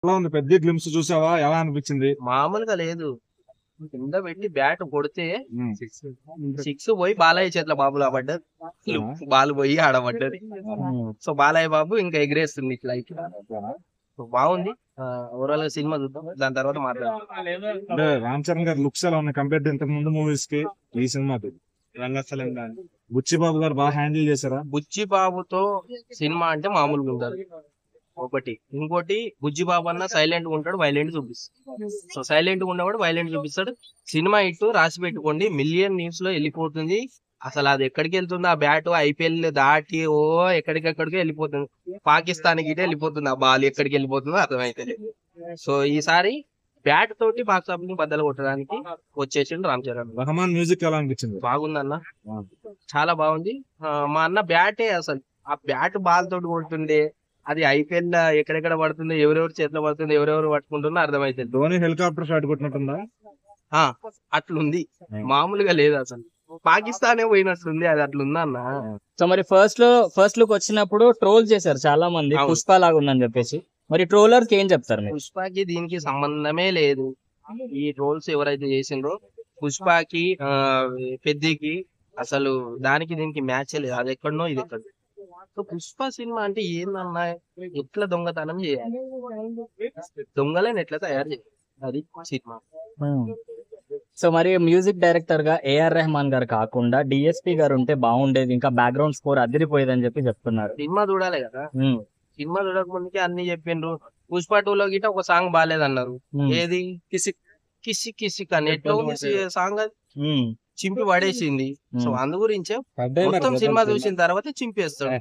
ఎలా ఉంది పెద్ద గ్లిమ్స్ చూసావా? ఎలా అనిపించింది? మామూలుగా లేదు. కింద పెట్టి బ్యాట్ కొడితే సిక్స్ పోయి బాలయ్య చేతిలో బాబులా పడ్డది. బాల్ పోయి ఆడబడ్డది. సో బాలయ్య బాబు ఇంకా ఎగిరేస్తుంది ఇట్లా ఇట్లా. సో బాగుంది. ఓవరాల్ గా సినిమా చూద్దాం, దాని తర్వాత మాట్లాడదాం. అంటే రామ్ చరణ్ గారి లుక్స్ ఎలా ఉన్నాయి కంపేర్ టు ఇంతకు ముందు మూవీస్ కి ఈ సినిమాకి? రంగస్థలం కానీ బుచ్చిబాబు గారు బాగా హ్యాండిల్ చేశారా? బుజ్జి బాబుతో సినిమా అంటే మామూలుగా ఉండదు ఒకటి. ఇంకోటి బుజ్జి బాబు అన్న సైలెంట్ గా ఉంటాడు, వైలెంట్ చూపిస్తాడు. సో సైలెంట్ గా ఉన్నవాడు వైలెంట్ చూపిస్తాడు. సినిమా ఇటు రాసి పెట్టుకోండి, మిలియన్ న్యూస్ లో వెళ్ళిపోతుంది. అసలు అది ఎక్కడికి వెళ్తుంది ఆ బ్యాట్, ఐపీఎల్ దాటి ఎక్కడికెక్కడికి వెళ్ళిపోతుంది. పాకిస్తాన్ కి వెళ్ళిపోతుంది ఆ బాల్, ఎక్కడికి వెళ్ళిపోతుందో అర్థమైతే. సో ఈసారి బ్యాట్ తోటి బాక్స్ ఆఫీస్ ని బద్దలు కొట్టడానికి వచ్చేసిండు రామ్ చరణ్. రహమాన్ మ్యూజిక్ ఎలా అనిపించింది? బాగుందన్న, చాలా బాగుంది. మా అన్న బ్యాటే అసలు ఆ బ్యాట్ బాల్ తోటి కొడుతుండే, అది ఐపీఎల్ ఎక్కడెక్కడ పడుతుంది, ఎవరెవరు చేతిలో పడుతుంది, ఎవరెవరు పట్టుకుంటుందో అర్థమైతుంది. ధోని హెలికాప్టర్ షాట్ కొట్టినట్టుందా? అట్లుంది, మామూలుగా లేదు అసలు. పాకిస్తానే పోయినట్లుంది, అది అట్లుందా అన్న. సో మరి ఫస్ట్ లుక్ వచ్చినప్పుడు ట్రోల్ చేశారు చాలా మంది, అవును. పుష్ప లాగా ఉందని చెప్పేసి. మరి ట్రోలర్ కి ఏం చెప్తారు మీరు? పుష్పకి దీనికి సంబంధమే లేదు. ఈ రోల్స్ ఎవరైతే చేసిండ్రో పుష్పకి పెద్దికి అసలు దానికి దీనికి మ్యాచ్ లేదు. అది ఎక్కడనో ఇది ఎక్కడ. సో పుష్ప సినిమా అంటే ఏందన్నా, ఎట్లా దొంగతనం చేయాలి, దొంగలను ఎట్లా తయారు చేయాలి, అది సినిమా. సో మరి మ్యూజిక్ డైరెక్టర్ గా ఏఆర్ రెహమాన్ గారు కాకుండా డిఎస్పి గారు ఉంటే బాగుండేది, ఇంకా బ్యాక్గ్రౌండ్ స్కోర్ అదిరిపోయేదని చెప్పి చెప్తున్నారు. సినిమా చూడాలి కదా, సినిమా చూడక ముందుకే అన్ని చెప్పిండ్రు. పుష్ప 2 లో గిట్ట ఒక సాంగ్ బాగాలేదన్నారు. ఏది కిసిక్ కిసిక్ కిసిక్ అని ఎట్లా ఉంది సాంగ్, అది చింపి పడేసింది. సో అందు గురించే మొత్తం సినిమా చూసిన తర్వాత చింపేస్తాడు.